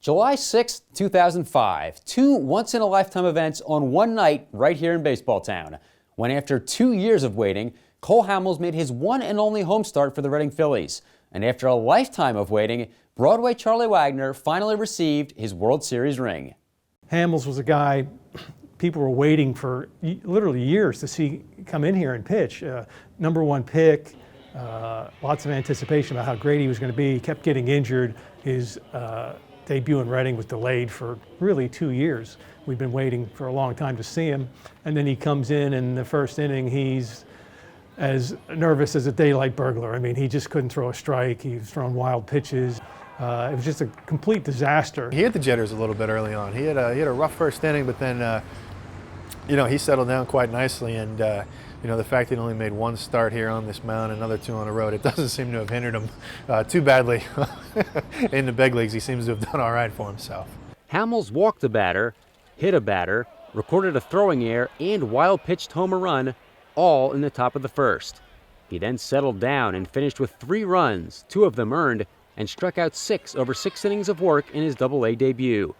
July 6, 2005, two once-in-a-lifetime events on one night right here in Baseball Town, when after 2 years of waiting, Cole Hamels made his one and only home start for the Reading Phillies. And after a lifetime of waiting, Broadway Charlie Wagner finally received his World Series ring. Hamels was a guy people were waiting for literally years to see come in here and pitch. Number one pick, lots of anticipation about how great he was going to be. He kept getting injured. His debut in Reading was delayed for really 2 years. We've been waiting for a long time to see him. And then he comes in the first inning, he's as nervous as a daylight burglar. I mean, he just couldn't throw a strike. He was throwing wild pitches. It was just a complete disaster. He hit the jitters a little bit early on. He had a rough first inning, but then, he settled down quite nicely. And, the fact that he only made one start here on this mound, another two on the road, it doesn't seem to have hindered him too badly in the big leagues. He seems to have done all right for himself. Hamels walked a batter, hit a batter, recorded a throwing error, and wild-pitched home a run, all in the top of the first. He then settled down and finished with 3 runs, 2 of them earned, and struck out 6 over 6 innings of work in his Double-A debut.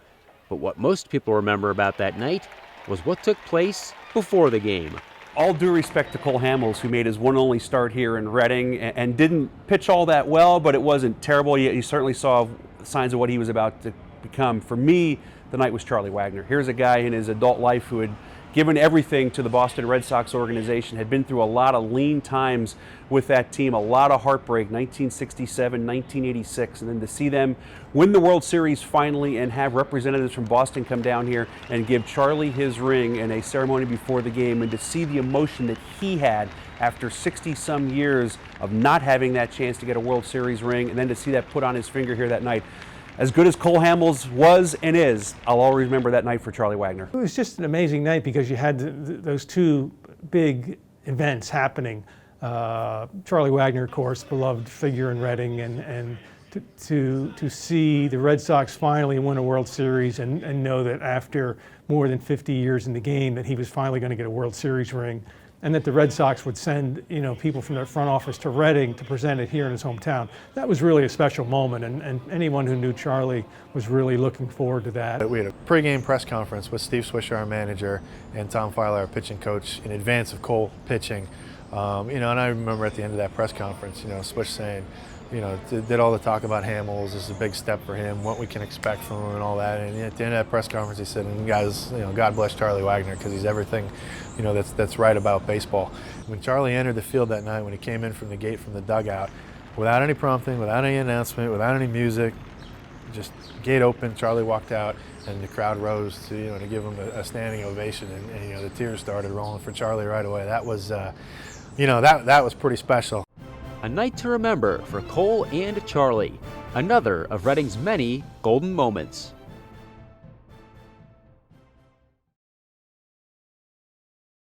But what most people remember about that night was what took place before the game. All due respect to Cole Hamels, who made his one and only start here in Reading and didn't pitch all that well, but it wasn't terrible. You certainly saw signs of what he was about to become. For me, the night was Charlie Wagner. Here's a guy in his adult life who had given everything to the Boston Red Sox organization, had been through a lot of lean times with that team, a lot of heartbreak, 1967, 1986, and then to see them win the World Series finally and have representatives from Boston come down here and give Charlie his ring in a ceremony before the game, and to see the emotion that he had after 60-some years of not having that chance to get a World Series ring, and then to see that put on his finger here that night. As good as Cole Hamels was and is, I'll always remember that night for Charlie Wagner. It was just an amazing night because you had those 2 big events happening. Charlie Wagner, of course, beloved figure in Reading, and to see the Red Sox finally win a World Series and know that after more than 50 years in the game that he was finally going to get a World Series ring, and that the Red Sox would send people from their front office to Reading to present it here in his hometown. That was really a special moment, and anyone who knew Charlie was really looking forward to that. We had a pregame press conference with Steve Swisher, our manager, and Tom Filer, our pitching coach, in advance of Cole pitching. And I remember at the end of that press conference, Swish saying, did all the talk about Hamels, this is a big step for him, what we can expect from him and all that. And at the end of that press conference, he said, and guys, God bless Charlie Wagner, because he's everything, that's right about baseball. When Charlie entered the field that night, when he came in from the gate from the dugout, without any prompting, without any announcement, without any music, just gate open, Charlie walked out, and the crowd rose to, to give him a standing ovation, and the tears started rolling for Charlie right away. That was, that was pretty special. A night to remember for Cole and Charlie, another of Reading's many golden moments.